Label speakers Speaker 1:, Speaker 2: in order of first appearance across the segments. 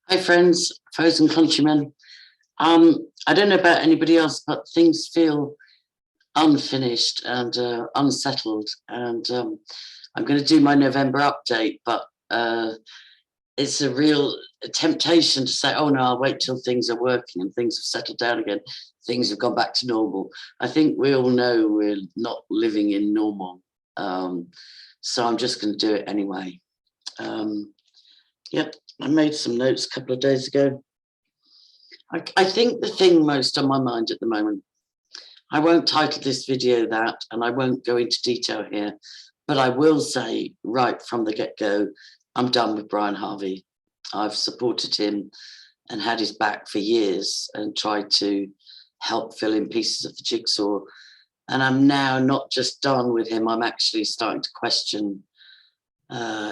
Speaker 1: Hi friends, foes and countrymen. I don't know about anybody else, but things feel unfinished and unsettled. And I'm going to do my November update, but it's a real temptation to say, oh no, I'll wait till things are working and things have settled down again. Things have gone back to normal. I think we all know we're not living in normal. So I'm just going to do it anyway. Yep, I made some notes a couple of days ago. I think the thing most on my mind at the moment, I won't title this video that, and I won't go into detail here, but I will say right from the get-go, I'm done with Brian Harvey. I've supported him and had his back for years and tried to help fill in pieces of the jigsaw. And I'm now not just done with him, I'm actually starting to question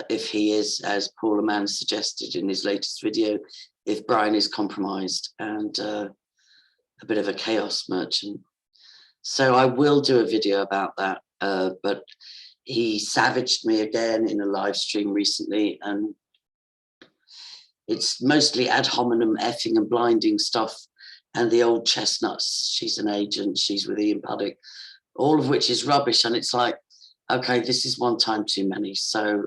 Speaker 1: if he is, as Paula Mann suggested in his latest video, if Brian is compromised and a bit of a chaos merchant. So I will do a video about that, but he savaged me again in a live stream recently, and it's mostly ad hominem effing and blinding stuff and the old chestnuts. She's an agent, she's with Ian Puddock, all of which is rubbish. And it's like, okay, this is one time too many. So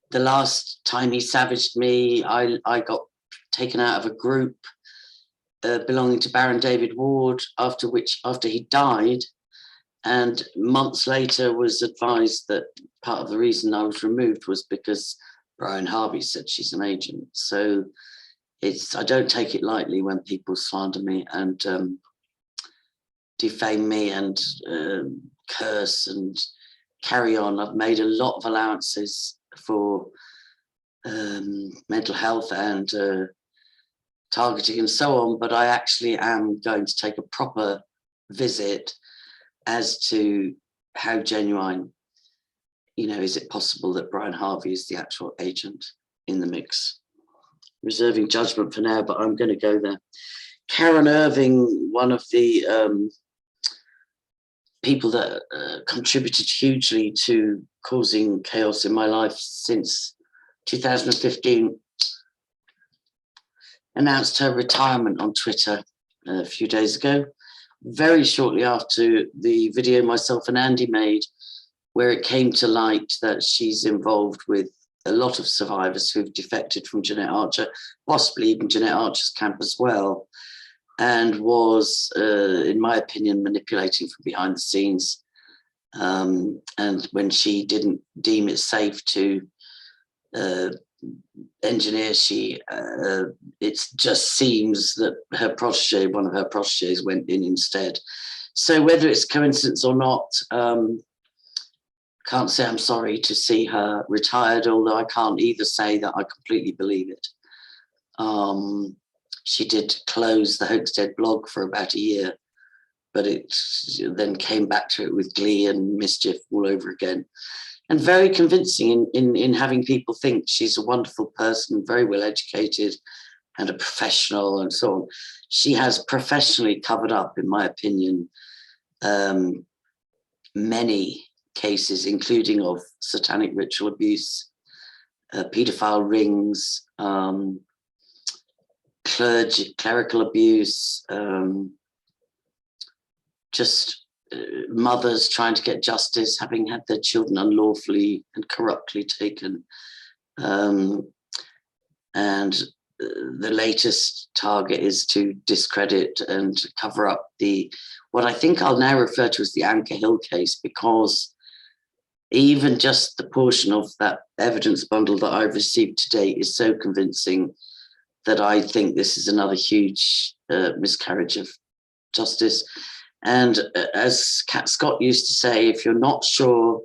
Speaker 1: the last time he savaged me, I got taken out of a group belonging to Baron David Ward, after he died, and months later was advised that part of the reason I was removed was because Brian Harvey said she's an agent. So I don't take it lightly when people slander me and defame me and curse and carry on. I've made a lot of allowances for mental health and targeting and so on, but I actually am going to take a proper visit as to how genuine, is it possible that Brian Harvey is the actual agent in the mix? Reserving judgment for now, but I'm going to go there. Karen Irving, one of the people that contributed hugely to causing chaos in my life since 2015, announced her retirement on Twitter a few days ago, very shortly after the video myself and Andy made, where it came to light that she's involved with a lot of survivors who've defected from Jeanette Archer, possibly even Jeanette Archer's camp as well, and was, in my opinion, manipulating from behind the scenes. And when she didn't deem it safe to engineer, it just seems that her protege, one of her proteges, went in instead. So whether it's coincidence or not, can't say I'm sorry to see her retired, although I can't either say that I completely believe it. She did close the Hoaxdead blog for about a year, but it then came back to it with glee and mischief all over again. And very convincing in having people think she's a wonderful person, very well educated and a professional and so on. She has professionally covered up, in my opinion, many cases, including of satanic ritual abuse, paedophile rings, clerical abuse, just mothers trying to get justice, having had their children unlawfully and corruptly taken. And the latest target is to discredit and cover up what I think I'll now refer to as the Anchor Hill case, because even just the portion of that evidence bundle that I've received to date is so convincing that I think this is another huge miscarriage of justice. And as Cat Scott used to say, if you're not sure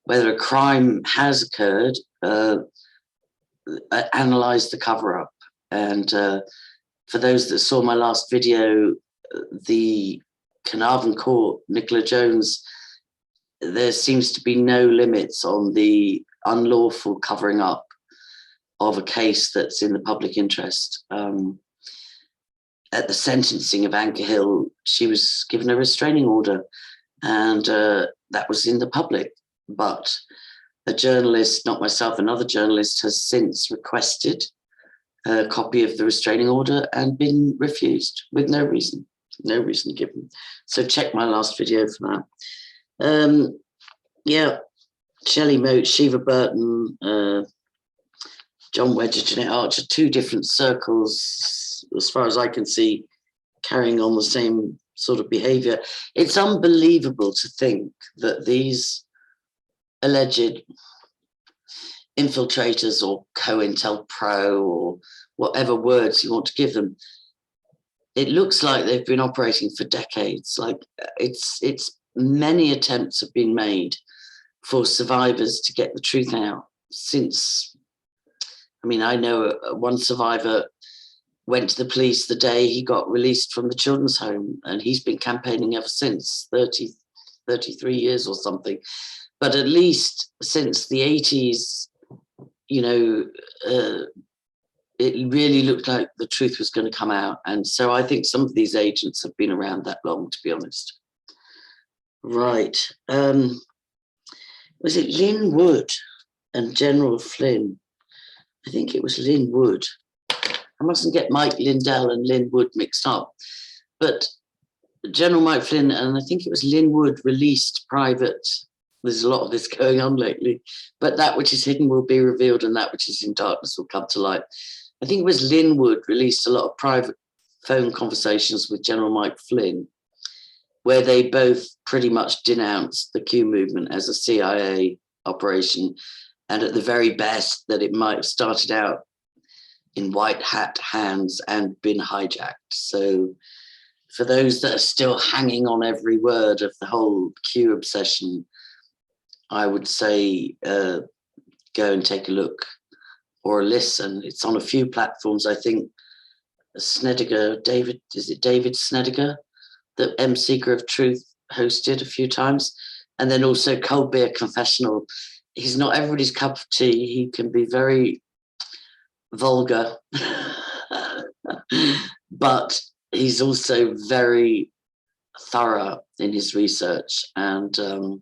Speaker 1: whether a crime has occurred, analyze the cover-up. And for those that saw my last video, the Carnarvon Court, Nicola Jones, there seems to be no limits on the unlawful covering up of a case that's in the public interest. At the sentencing of Anchor Hill, she was given a restraining order, and that was in the public. But a journalist, not myself, another journalist, has since requested a copy of the restraining order and been refused with no reason given. So check my last video for that. Yeah, Shelley Moat, Shiva Burton, John Wedger, Jeanette Archer, 2 different circles, as far as I can see, carrying on the same sort of behavior. It's unbelievable to think that these alleged infiltrators or COINTELPRO or whatever words you want to give them, it looks like they've been operating for decades. Like it's many attempts have been made for survivors to get the truth out since. I mean, I know one survivor went to the police the day he got released from the children's home, and he's been campaigning ever since, 33 years or something. But at least since the 80s, you know, it really looked like the truth was going to come out. And so I think some of these agents have been around that long, to be honest. Right. Was it Lynnwood and General Flynn? I think it was Lynnwood. I mustn't get Mike Lindell and Lynnwood mixed up. But General Mike Flynn, and I think it was Lynnwood, released private. There's a lot of this going on lately. But that which is hidden will be revealed, and that which is in darkness will come to light. I think it was Lynnwood released a lot of private phone conversations with General Mike Flynn, where they both pretty much denounced the Q movement as a CIA operation, and at the very best that it might have started out in white hat hands and been hijacked. So for those that are still hanging on every word of the whole Q obsession, I would say go and take a look or a listen. It's on a few platforms. I think Snediger, David Snediger, the Seeker of Truth hosted a few times. And then also Cold Beer Confessional. He's not everybody's cup of tea. He can be very vulgar, but he's also very thorough in his research. And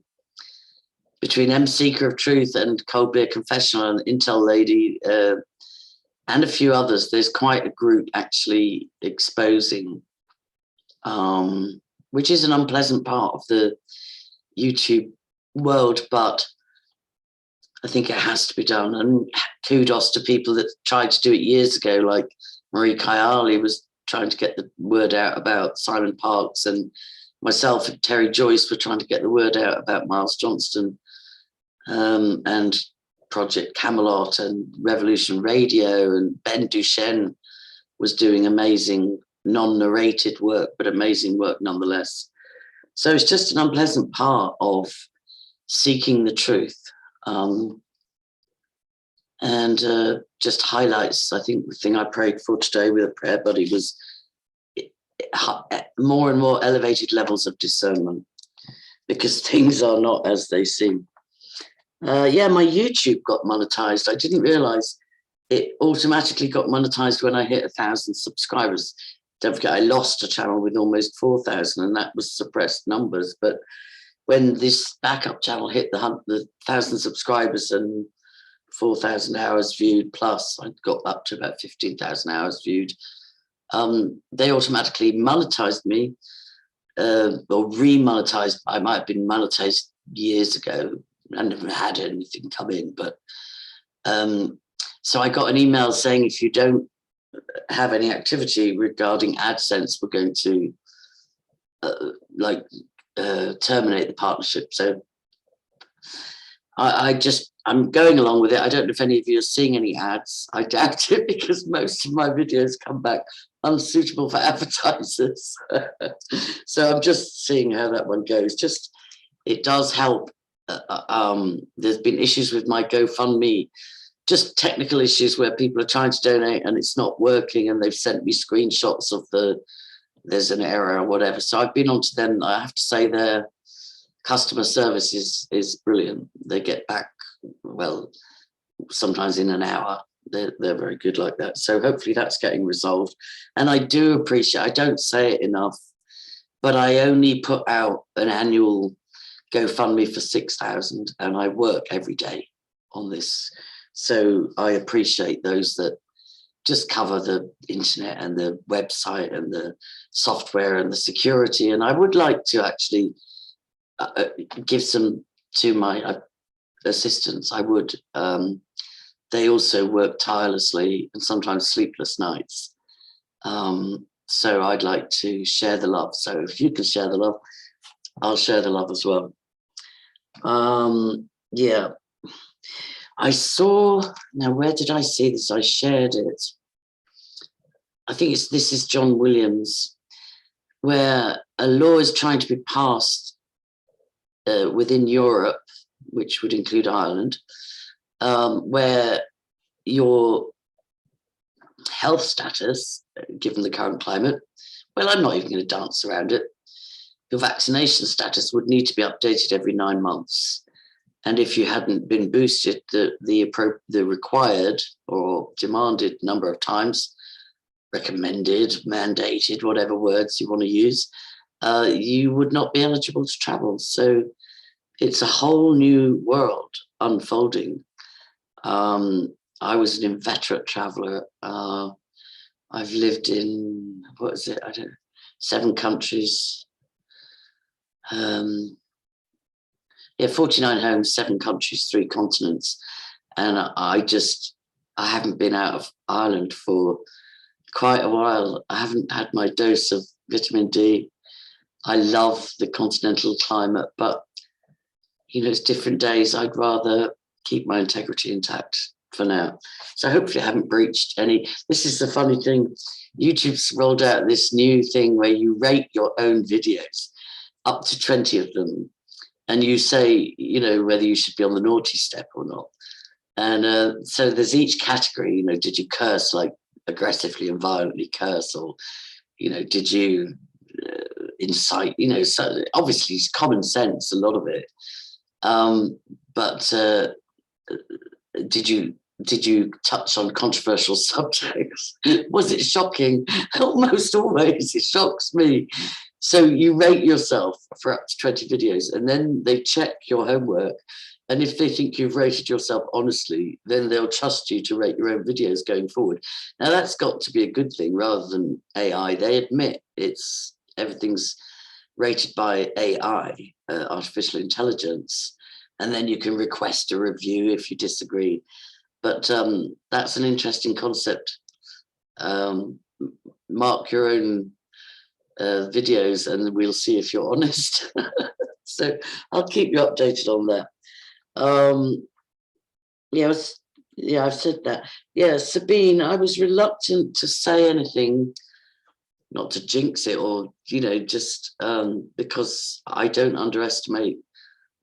Speaker 1: between Seeker of Truth and Cold Beer Confessional and Intel Lady and a few others, there's quite a group actually exposing, which is an unpleasant part of the YouTube world, but I think it has to be done. And kudos to people that tried to do it years ago, like Marie Kayali was trying to get the word out about Simon Parkes, and myself and Terry Joyce were trying to get the word out about Miles Johnston, and Project Camelot and Revolution Radio, and Ben Duchenne was doing amazing non-narrated work, but amazing work nonetheless. So it's just an unpleasant part of seeking the truth. And just highlights, I think the thing I prayed for today with a prayer buddy was more and more elevated levels of discernment, because things are not as they seem. Yeah, my YouTube got monetized. I didn't realize it automatically got monetized when I hit 1,000 subscribers. Don't forget, I lost a channel with almost 4,000, and that was suppressed numbers. But when this backup channel hit the 1,000 subscribers and 4,000 hours viewed plus, I got up to about 15,000 hours viewed, they automatically monetized me, or re-monetized. I might have been monetized years ago. I never had anything come in, but so I got an email saying, if you don't have any activity regarding AdSense, we're going to terminate the partnership. So I'm going along with it. I don't know if any of you are seeing any ads. I doubt it, because most of my videos come back unsuitable for advertisers. So I'm just seeing how that one goes. Just, it does help. There's been issues with my GoFundMe, just technical issues where people are trying to donate and it's not working, and they've sent me screenshots of there's an error or whatever. So I've been onto them. I have to say their customer service is brilliant. They get back, well, sometimes in an hour. They're very good like that. So hopefully that's getting resolved. And I do appreciate, I don't say it enough, but I only put out an annual GoFundMe for 6,000, and I work every day on this. So I appreciate those that just cover the internet and the website and the software and the security. And I would like to actually give some to my assistants. I would. They also work tirelessly and sometimes sleepless nights. So I'd like to share the love. So if you can share the love, I'll share the love as well. Yeah. I saw, now where did I see this? I shared it. I think this is John Williams, where a law is trying to be passed within Europe, which would include Ireland, where your health status, given the current climate, well, I'm not even going to dance around it. Your vaccination status would need to be updated every 9 months. And if you hadn't been boosted the required or demanded number of times, recommended, mandated, whatever words you want to use, you would not be eligible to travel. So it's a whole new world unfolding. I was an inveterate traveler. I've lived in, 7 countries. 49 homes, 7 countries, 3 continents. And I haven't been out of Ireland for quite a while. I haven't had my dose of vitamin D. I love the continental climate, but, it's different days. I'd rather keep my integrity intact for now. So hopefully I haven't breached any. This is the funny thing. YouTube's rolled out this new thing where you rate your own videos, up to 20 of them. And you say, whether you should be on the naughty step or not. And so there's each category, did you curse, like aggressively and violently curse, or, did you incite, so obviously it's common sense, a lot of it. But did you touch on controversial subjects? Was it shocking? Almost always, it shocks me. So you rate yourself for up to 20 videos, and then they check your homework. And if they think you've rated yourself honestly, then they'll trust you to rate your own videos going forward. Now that's got to be a good thing rather than AI. They admit everything's rated by AI, artificial intelligence, and then you can request a review if you disagree. But that's an interesting concept. Mark your own videos and we'll see if you're honest. So I'll keep you updated on that. I've said that. Yeah, Sabine, I was reluctant to say anything, not to jinx it or, just because I don't underestimate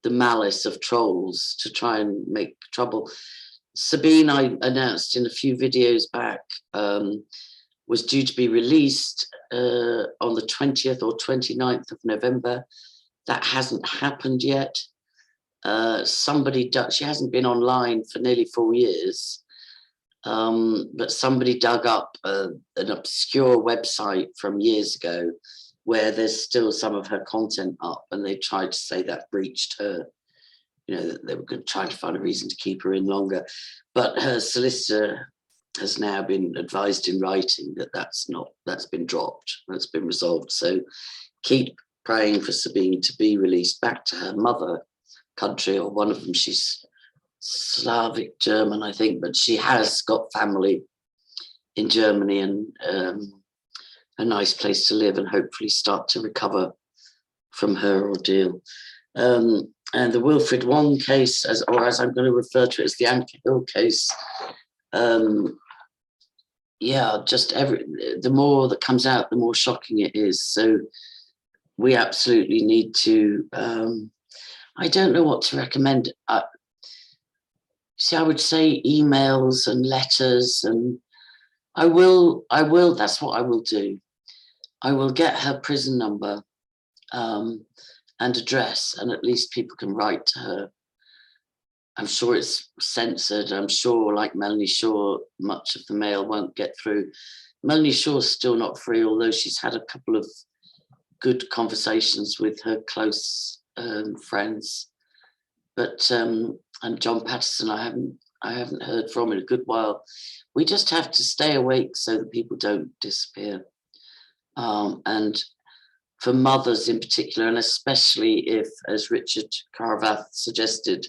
Speaker 1: the malice of trolls to try and make trouble. Sabine, I announced in a few videos back, was due to be released on the 20th or 29th of November. That hasn't happened yet. She hasn't been online for nearly 4 years, but somebody dug up an obscure website from years ago where there's still some of her content up, and they tried to say that breached her. They were trying to find a reason to keep her in longer, but her solicitor has now been advised in writing that that's been dropped, that's been resolved. So keep praying for Sabine to be released back to her mother country, or one of them. She's Slavic German, I think, but she has got family in Germany and a nice place to live, and hopefully start to recover from her ordeal. And the Wilfred Wong case, as I'm going to refer to it as the Yankee Bill case, the more that comes out, the more shocking it is. So we absolutely need to, I don't know what to recommend. I would say emails and letters, and I will, that's what I will do. I will get her prison number and address, and at least people can write to her. I'm sure it's censored. I'm sure, like Melanie Shaw, much of the mail won't get through. Melanie Shaw's still not free, although she's had a couple of good conversations with her close friends. But and John Patterson, I I haven't heard from in a good while. We just have to stay awake so that people don't disappear. And for mothers in particular, and especially if, as Richard Carvath suggested,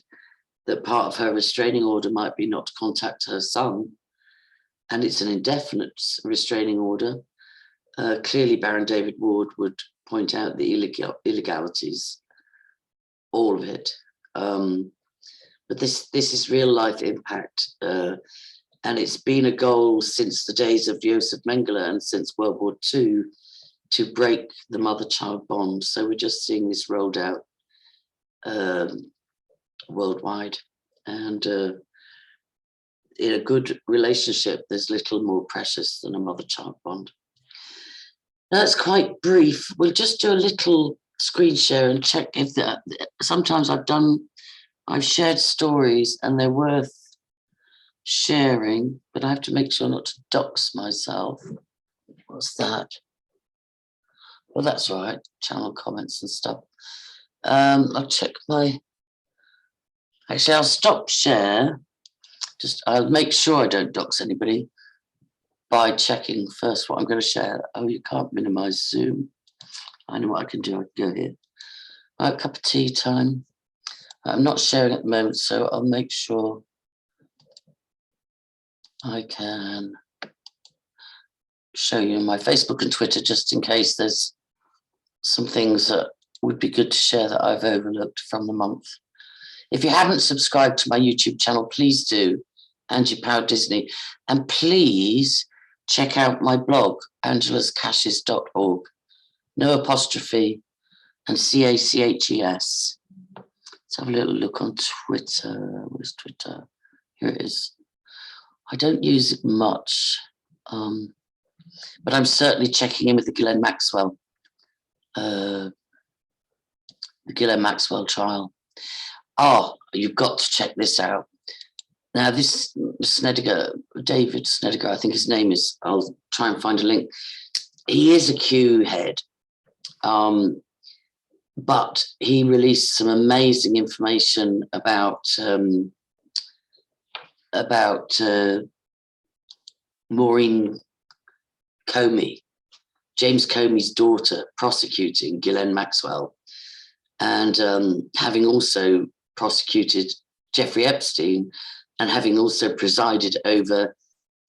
Speaker 1: that part of her restraining order might be not to contact her son, and it's an indefinite restraining order. Clearly, Baron David Ward would point out the illegalities, all of it. But this is real life impact, and it's been a goal since the days of Joseph Mengele and since World War II to break the mother-child bond. So we're just seeing this rolled out worldwide, and in a good relationship, there's little more precious than a mother-child bond. That's quite brief. We'll just do a little screen share and check if that. Sometimes I've shared stories and they're worth sharing, but I have to make sure not to dox myself. What's that? Well, that's all right. Channel comments and stuff. I'll check my. Actually, I'll stop share. I'll make sure I don't dox anybody by checking first what I'm going to share. Oh, you can't minimize Zoom. I know what I can do. I can go here. A cup of tea time. I'm not sharing at the moment, so I'll make sure I can show you my Facebook and Twitter, just in case there's some things that would be good to share that I've overlooked from the month. If you haven't subscribed to my YouTube channel, please do, Angie Power Disney, and please check out my blog, angelascaches.org. No apostrophe and CACHES. Let's have a little look on Twitter. Where's Twitter? Here it is. I don't use it much, but I'm certainly checking in with the Ghislaine Maxwell trial. Oh, you've got to check this out. Now, this Snediger, David Snediger, I think his name is, I'll try and find a link. He is a Q head, but he released some amazing information about Maureen Comey, James Comey's daughter, prosecuting Ghislaine Maxwell, and having also prosecuted Jeffrey Epstein, and having also presided over,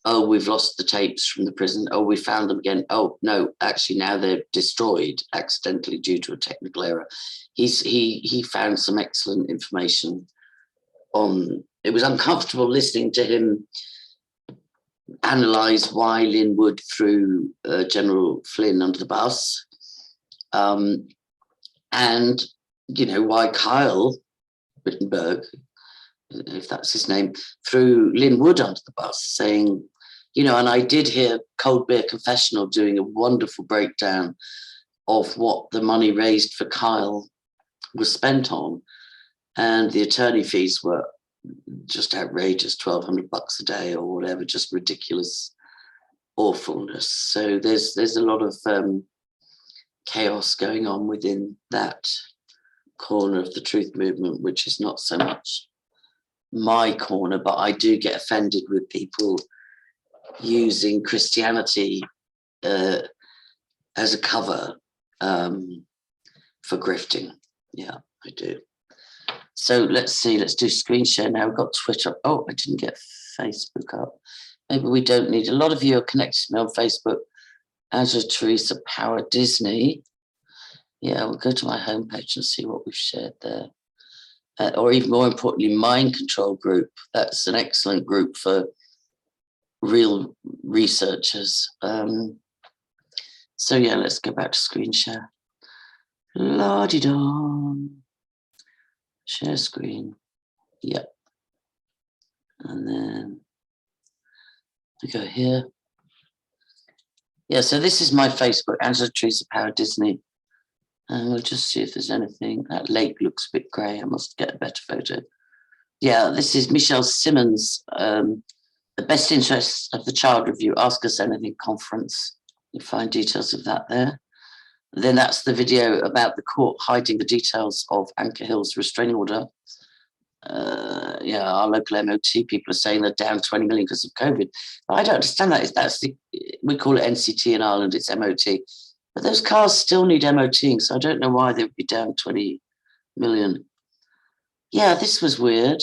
Speaker 1: oh, we've lost the tapes from the prison, oh, we found them again, oh, no, actually now they're destroyed accidentally due to a technical error. He found some excellent information on, it was uncomfortable listening to him analyse why Lynnwood threw General Flynn under the bus, and, you know, why Kyle Rittenberg, if that's his name, threw Lynnwood under the bus, saying, you know, and I did hear Cold Beer Confessional doing a wonderful breakdown of what the money raised for Kyle was spent on, and the attorney fees were just outrageous, $1,200 a day or whatever, just ridiculous awfulness. So there's a lot of chaos going on within that corner of the truth movement, which is not so much my corner, but I do get offended with people using Christianity as a cover for grifting. Yeah, I do. So let's see, let's do screen share now. We've got Twitter. Oh, I didn't get Facebook up. Maybe we don't need. A lot of you are connected to me on Facebook. Angela Teresa Power Disney. Yeah, we'll go to my homepage and see what we've shared there. Or even more importantly, Mind Control Group. That's an excellent group for real researchers. So yeah, let's go back to screen share. La-di-da. Share screen. Yep. And then we go here. Yeah, so this is my Facebook, Angela Teresa Power Disney. And we'll just see if there's anything. That lake looks a bit grey. I must get a better photo. Yeah, this is Michelle Simmons, the Best Interests of the Child Review, Ask Us Anything conference. You find details of that there. Then that's the video about the court hiding the details of Anchor Hill's restraining order. yeah, our local MOT people are saying they're down 20 million because of COVID. But I don't understand that. We call it NCT in Ireland, it's MOT. But those cars still need MOTing, so I don't know why they would be down 20 million. Yeah, this was weird.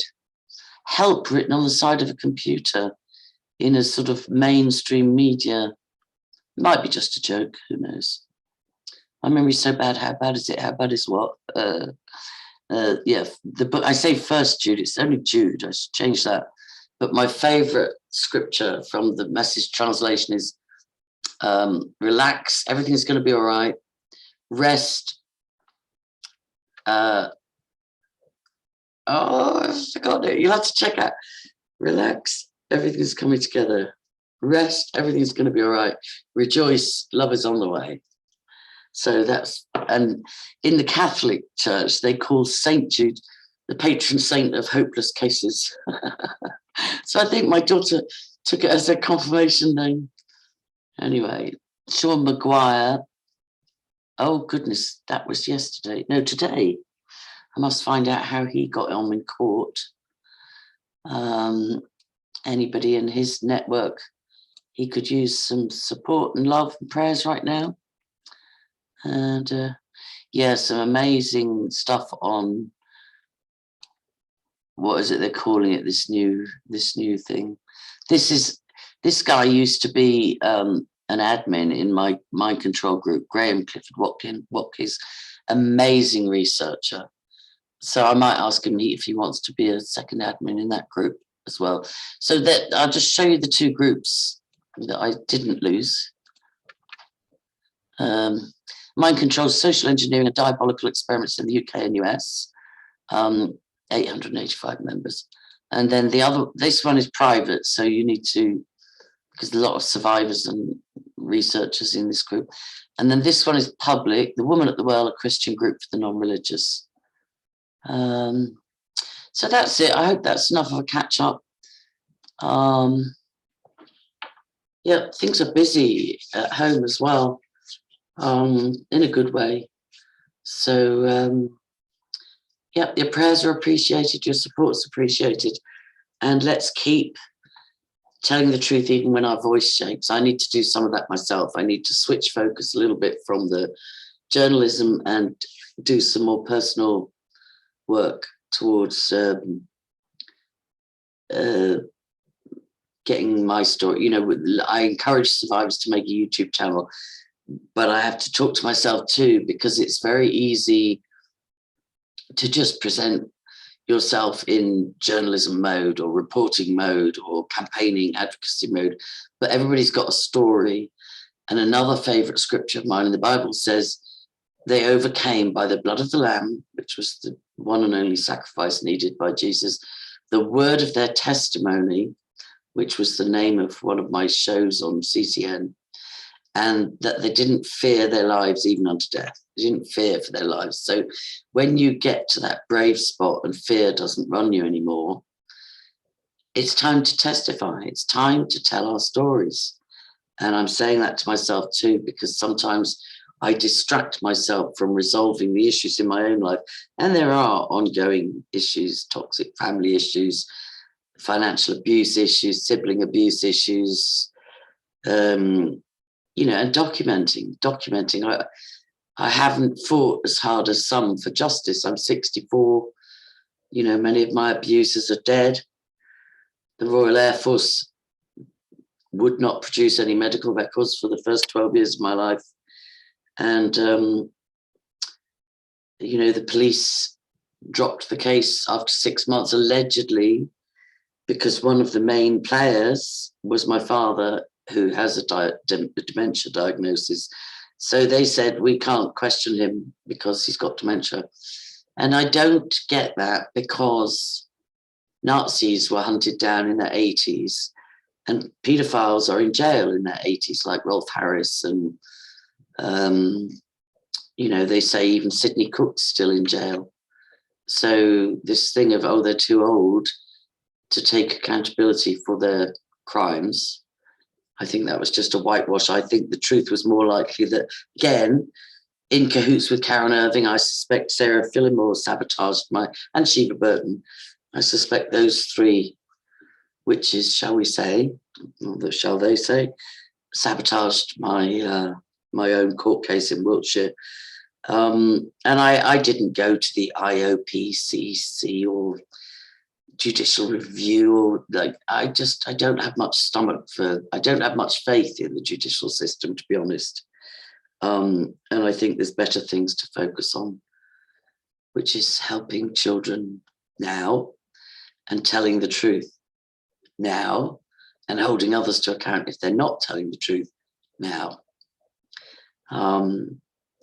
Speaker 1: Help written on the side of a computer in a sort of mainstream media. Might be just a joke, who knows? My memory's so bad. How bad is it? How bad is what? Yeah, the book, I say First Jude, it's only Jude, I should change that. But my favorite scripture from the Message translation is relax, everything's going to be all right. Rest. Oh, I forgot it. You'll have to check out. Relax, everything's coming together. Rest, everything's going to be all right. Rejoice, love is on the way. So that's, and in the Catholic Church, they call Saint Jude the patron saint of hopeless cases. So I think my daughter took it as a confirmation name. Anyway, Sean Maguire. Oh, goodness, that was yesterday. No, today. I must find out how he got on in court. Anybody in his network, he could use some support and love and prayers right now. And yeah, some amazing stuff on, what is it they're calling it, this new thing. This guy used to be an admin in my mind control group, Graham Clifford Watkins, amazing researcher. So I might ask him if he wants to be a second admin in that group as well. So that I'll just show you the two groups that I didn't lose. Mind control, social engineering and diabolical experiments in the UK and US, 885 members. And then the other, this one is private, so you need to, because there's a lot of survivors and researchers in this group. And then this one is public, the Woman at the Well, a Christian group for the non-religious. So that's it. I hope that's enough of a catch up. Yeah, things are busy at home as well, in a good way. So yeah, your prayers are appreciated, your support's appreciated, and let's keep telling the truth even when our voice shakes. I need to do some of that myself. I need to switch focus a little bit from the journalism and do some more personal work towards getting my story. You know, I encourage survivors to make a YouTube channel, but I have to talk to myself too, because it's very easy to just present yourself in journalism mode or reporting mode or campaigning advocacy mode, but everybody's got a story. And another favorite scripture of mine in the Bible says, they overcame by the blood of the Lamb, which was the one and only sacrifice needed by Jesus, the word of their testimony, which was the name of one of my shows on CCN, and that they didn't fear their lives even unto death. They didn't fear for their lives. So when you get to that brave spot and fear doesn't run you anymore, it's time to testify. It's time to tell our stories. And I'm saying that to myself too, because sometimes I distract myself from resolving the issues in my own life. And there are ongoing issues, toxic family issues, financial abuse issues, sibling abuse issues, you know, and documenting. I haven't fought as hard as some for justice. I'm 64. You know, many of my abusers are dead. The Royal Air Force would not produce any medical records for the first 12 years of my life. And, you know, the police dropped the case after 6 months, allegedly, because one of the main players was my father, who has a dementia diagnosis. So they said, we can't question him because he's got dementia. And I don't get that, because Nazis were hunted down in their 80s and paedophiles are in jail in their 80s, like Rolf Harris. And, you know, they say even Sidney Cook's still in jail. So this thing of, oh, they're too old to take accountability for their crimes, I think that was just a whitewash. I think the truth was more likely that, again, in cahoots with Karen Irving, I suspect Sarah Phillimore sabotaged and Sheba Burton I suspect those three witches, shall we say, or shall they say, sabotaged my my own court case in Wiltshire. And I didn't go to the IOPCC or judicial review, or like, I don't have much stomach for, I don't have much faith in the judicial system, to be honest. And I think there's better things to focus on, which is helping children now and telling the truth now and holding others to account if they're not telling the truth now.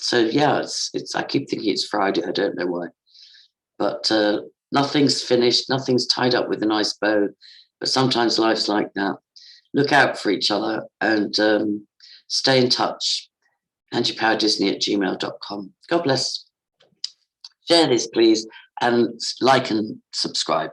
Speaker 1: So yeah, it's I keep thinking it's Friday, I don't know why, but nothing's finished, nothing's tied up with a nice bow, but sometimes life's like that. Look out for each other and stay in touch. AngiePowerDisney@gmail.com. God bless. Share this, please, and like and subscribe.